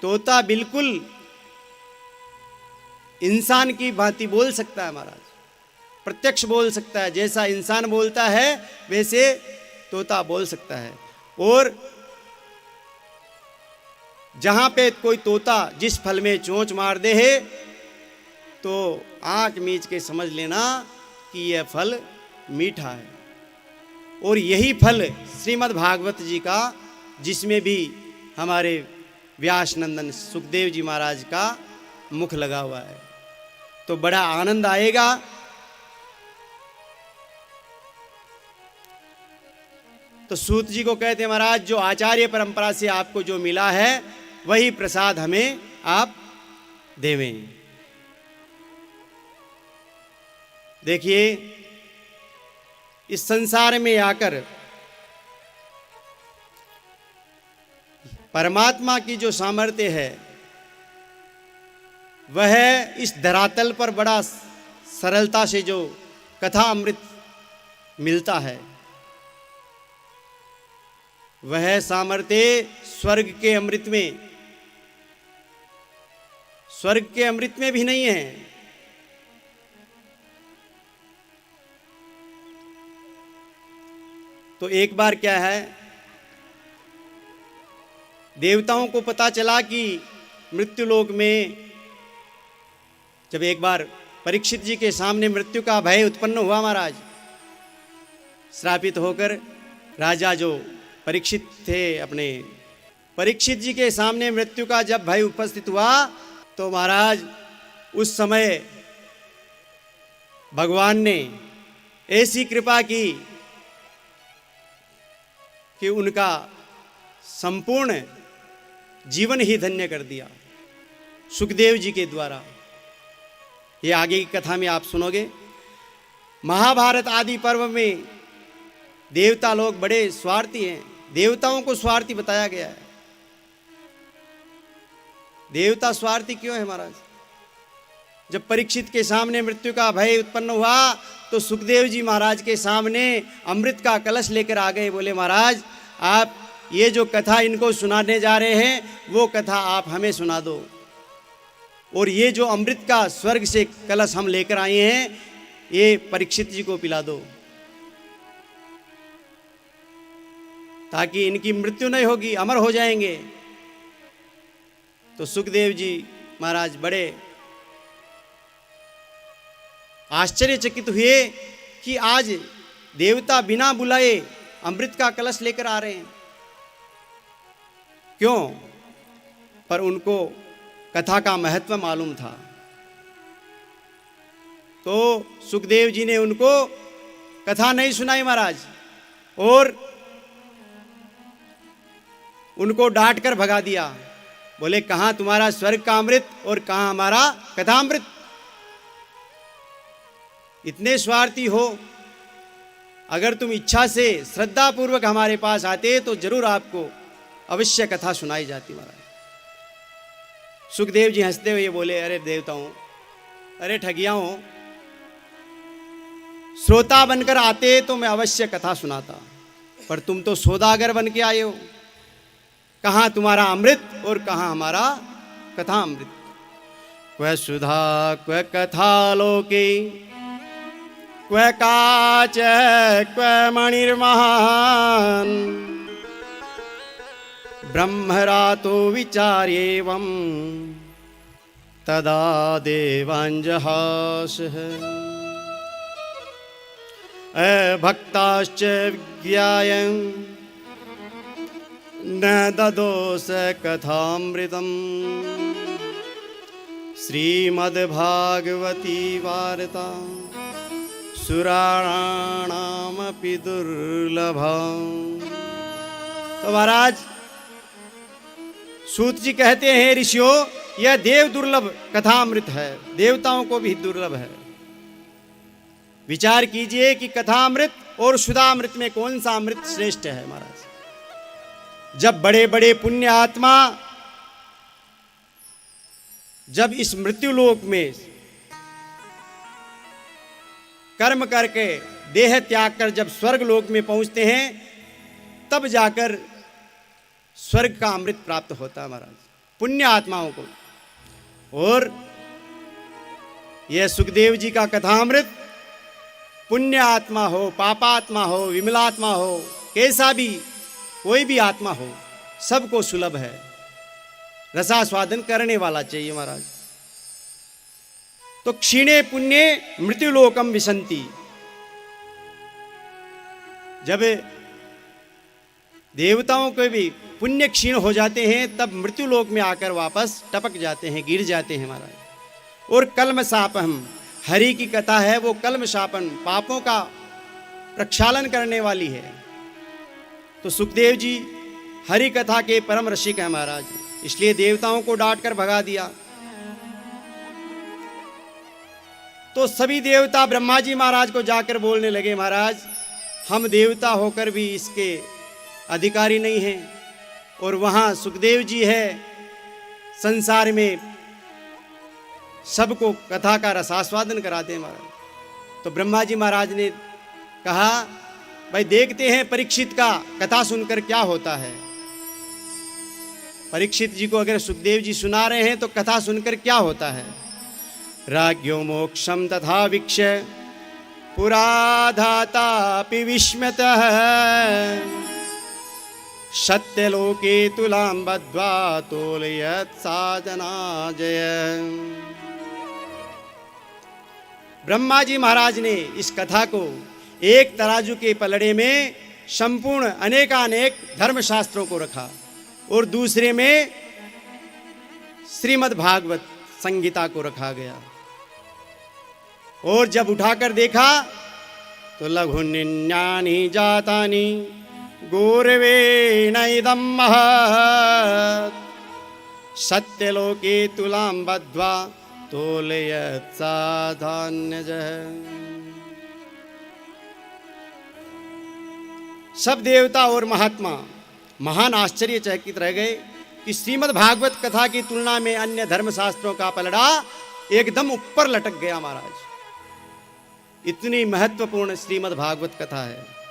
तोता बिल्कुल इंसान की भांति बोल सकता है महाराज, प्रत्यक्ष बोल सकता है। जैसा इंसान बोलता है वैसे तोता बोल सकता है। और जहां पे कोई तोता जिस फल में चोंच मार दे है तो आंख मीच के समझ लेना कि यह फल मीठा है। और यही फल श्रीमद् भागवत जी का, जिसमें भी हमारे व्यास नंदन सुखदेव जी महाराज का मुख लगा हुआ है, तो बड़ा आनंद आएगा। तो सूत जी को कहते हैं, महाराज जो आचार्य परंपरा से आपको जो मिला है वही प्रसाद हमें आप देवें। देखिए, इस संसार में आकर परमात्मा की जो सामर्थ्य है वह इस धरातल पर बड़ा सरलता से जो कथा अमृत मिलता है, वह सामर्थ्य स्वर्ग के अमृत में भी नहीं है। तो एक बार क्या है, देवताओं को पता चला कि मृत्युलोक में जब एक बार परीक्षित जी के सामने मृत्यु का भय उत्पन्न हुआ महाराज, श्रापित होकर राजा जो परीक्षित थे, अपने परीक्षित जी के सामने मृत्यु का जब भय उपस्थित हुआ तो महाराज उस समय भगवान ने ऐसी कृपा की कि उनका संपूर्ण जीवन ही धन्य कर दिया सुखदेव जी के द्वारा। ये आगे की कथा में आप सुनोगे। महाभारत आदि पर्व में देवता लोग बड़े स्वार्थी हैं, देवताओं को स्वार्थी बताया गया है। देवता स्वार्थी क्यों है महाराज? जब परीक्षित के सामने मृत्यु का भय उत्पन्न हुआ तो सुखदेव जी महाराज के सामने अमृत का कलश लेकर आ गए। बोले, महाराज आप ये जो कथा इनको सुनाने जा रहे हैं वो कथा आप हमें सुना दो, और ये जो अमृत का स्वर्ग से कलश हम लेकर आए हैं ये परीक्षित जी को पिला दो, ताकि इनकी मृत्यु नहीं होगी, अमर हो जाएंगे। तो सुखदेव जी महाराज बड़े आश्चर्यचकित हुए कि आज देवता बिना बुलाए अमृत का कलश लेकर आ रहे हैं। क्यों? पर उनको कथा का महत्व मालूम था। तो सुखदेव जी ने उनको कथा नहीं सुनाई महाराज, और उनको डांट कर भगा दिया। बोले, कहां तुम्हारा स्वर्ग का अमृत और कहां हमारा कथामृत? इतने स्वार्थी हो, अगर तुम इच्छा से श्रद्धा पूर्वक हमारे पास आते तो जरूर आपको अवश्य कथा सुनाई जाती महाराज। सुखदेव जी हंसते हुए बोले, अरे देवताओं, अरे ठगियाओं, श्रोता बनकर आते तो मैं अवश्य कथा सुनाता, पर तुम तो सौदागर बन के आए हो। कहां तुम्हारा अमृत और कहां हमारा कथा अमृत? क्व सुधा क्व कथा लोके क्व काच क्व मणिर्महान ब्रह्मरातो विचार्येवं तदा देवांजहासः अभक्ताश्च विज्ञायं न ददोस कथामृतम् श्रीमद्भागवती वार्ता सुराणामपि दुर्लभम्। तो महाराज सूत जी कहते हैं, ऋषियों, यह देव दुर्लभ कथामृत है, देवताओं को भी दुर्लभ है। विचार कीजिए कि कथामृत और सुधामृत में कौन सा अमृत श्रेष्ठ है महाराज। जब बड़े बड़े पुण्य आत्मा जब इस मृत्युलोक में कर्म करके देह त्याग कर जब स्वर्ग लोक में पहुंचते हैं, तब जाकर स्वर्ग का अमृत प्राप्त होता है महाराज। पुण्य आत्माओं को। और यह सुखदेव जी का कथामृत पुण्य आत्मा हो, पापात्मा हो, विमलात्मा हो, कैसा भी कोई भी आत्मा हो, सबको सुलभ है, रसास्वादन करने वाला चाहिए महाराज। तो क्षीणे पुण्ये मृत्युलोकम विशंति, जब देवताओं के भी पुण्य क्षीण हो जाते हैं तब मृत्युलोक में आकर वापस टपक जाते हैं, गिर जाते हैं महाराज। और कल्म शापहम, हरि की कथा है वो कल्म शापन, पापों का प्रक्षालन करने वाली है। तो सुखदेव जी हरि कथा के परम रसिक है महाराज, इसलिए देवताओं को डांट कर भगा दिया। तो सभी देवता ब्रह्मा जी महाराज को जाकर बोलने लगे, महाराज हम देवता होकर भी इसके अधिकारी नहीं हैं, और वहाँ सुखदेव जी है संसार में सबको कथा का रसास्वादन कराते हैं महाराज। तो ब्रह्मा जी महाराज ने कहा, भाई देखते हैं परीक्षित का कथा सुनकर क्या होता है। परीक्षित जी को अगर सुखदेव जी सुना रहे हैं तो कथा सुनकर क्या होता है। राज्ञो मोक्षम तथा वीक्ष्य पुराधातापि विस्मतः सत्यलोके तुलां बद्ध्वा तोलयत् साधनाजय। ब्रह्मा जी महाराज ने इस कथा को एक तराजू के पलड़े में संपूर्ण अनेकानेक धर्मशास्त्रों को रखा और दूसरे में श्रीमद् भागवत संहिता को रखा गया। और जब उठाकर देखा तो लघु निन्यानि जातानि गौरवेण इदं महत् सत्यलोके तुलां बद्ध्वा तोलयत् साधान्यजः। सब देवता और महात्मा महान आश्चर्यचकित रह गए कि श्रीमद् भागवत कथा की तुलना में अन्य धर्मशास्त्रों का पलड़ा एकदम ऊपर लटक गया महाराज। इतनी महत्वपूर्ण श्रीमद् भागवत कथा है।